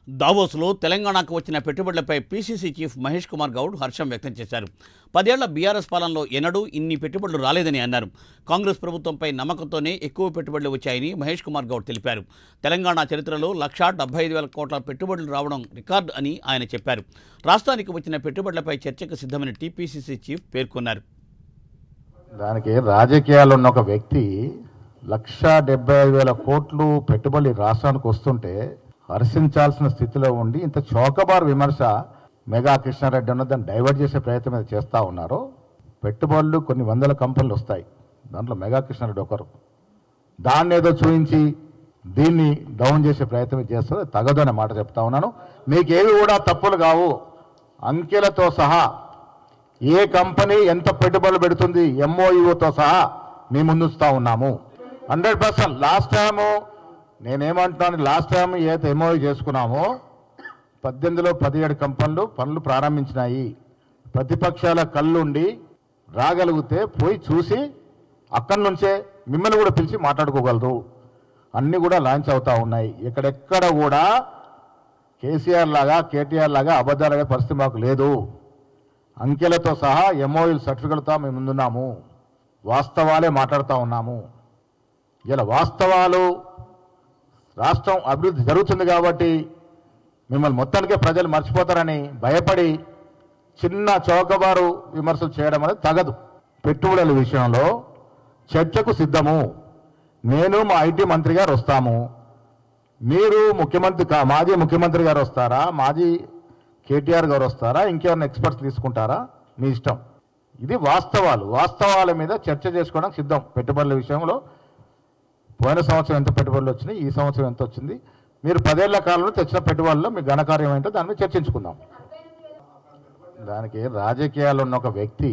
దావోస్లో తెలంగాణకు వచ్చిన పెట్టుబడులపై పీసీసీ చీఫ్ మహేష్ కుమార్ గౌడ్ హర్షం వ్యక్తం చేశారు. 10 ఏళ్ల బీఆర్ఎస్ పాలనలో ఎన్నడూ ఇన్ని పెట్టుబడులు రాలేదని అన్నారు. కాంగ్రెస్ ప్రభుత్వంపై నమ్మకంతోనే ఎక్కువ పెట్టుబడులు వచ్చాయని మహేష్ కుమార్ గౌడ్ తెలిపారు. తెలంగాణ చరిత్రలో 1,75,000 కోట్ల పెట్టుబడులు రావడం రికార్డు అని ఆయన చెప్పారు. రాష్ట్రానికి వచ్చిన పెట్టుబడులపై చర్చకు సిద్ధమని టీపీసీసీ చీఫ్ పేర్కొన్నారు. దానికి రాజకీయాల్లో ఉన్న ఒక వ్యక్తి 1,75,000 కోట్లు పెట్టుబడి రాష్ట్రానికి వస్తుంటే హర్షించాల్సిన స్థితిలో ఉండి ఇంత చౌకబారు విమర్శ మెగా కృష్ణారెడ్డి అన్న దాన్ని డైవర్ట్ చేసే ప్రయత్నం మీద చేస్తూ ఉన్నారు. పెట్టుబడులు కొన్ని వందల కంపెనీలు వస్తాయి, దాంట్లో మెగా కృష్ణారెడ్డి ఒకరు. దాన్ని ఏదో చూపించి దీన్ని డౌన్ చేసే ప్రయత్నం చేస్తారు, తగదు అనే మాట చెప్తా ఉన్నాను. మీకేవి కూడా తప్పులు కావు, అంకెలతో సహా ఏ కంపెనీ ఎంత పెట్టుబడులు పెడుతుంది ఎంఓయూతో సహా మీ ముందుస్తూ ఉన్నాము. 100%. లాస్ట్ టైము నేనేమంటున్నాను, లాస్ట్ టైం ఏదైతే ఎంఓయూ చేసుకున్నామో 18లో 17 కంపెనీలు పనులు ప్రారంభించినాయి. ప్రతిపక్షాల కళ్ళుండి రాగలిగితే పోయి చూసి అక్కడి నుంచే మిమ్మల్ని కూడా పిలిచి మాట్లాడుకోగలరు. అన్నీ కూడా లాంచ్ అవుతూ ఉన్నాయి. ఎక్కడెక్కడ కూడా కేసీఆర్ లాగా కేటీఆర్ లాగా అబద్ధాలుగా పరిస్థితి మాకు లేదు. అంకెలతో సహా ఎంఓయూ సర్టిఫికెట్తో మేము ముందున్నాము, వాస్తవాలే మాట్లాడుతూ ఉన్నాము. ఇలా వాస్తవాలు రాష్ట్రం అభివృద్ధి జరుగుతుంది కాబట్టి మిమ్మల్ని మొత్తానికే ప్రజలు మర్చిపోతారని భయపడి చిన్న చౌకబారు విమర్శలు చేయడం అనేది తగదు. పెట్టుబడుల విషయంలో చర్చకు సిద్ధము. నేను మా ఐటీ మంత్రి గారు వస్తాము, మీరు మాజీ ముఖ్యమంత్రి గారు వస్తారా, మాజీ కేటీఆర్ గారు వస్తారా, ఇంకేమైనా ఎక్స్పర్ట్స్ తీసుకుంటారా, మీ ఇష్టం. ఇది వాస్తవాల మీద చర్చ చేసుకోవడానికి సిద్ధం. పెట్టుబడుల విషయంలో పోయిన సంవత్సరం ఎంత పెట్టుబడులు వచ్చినాయి, ఈ సంవత్సరం ఎంత వచ్చింది, మీరు 10 ఏళ్ల కాలంలో తెచ్చిన పెట్టుబడుల్లో మీ ఘనకార్యం ఏంటో దాని మీద చర్చించుకుందాం. దానికి రాజకీయాల్లో ఉన్న ఒక వ్యక్తి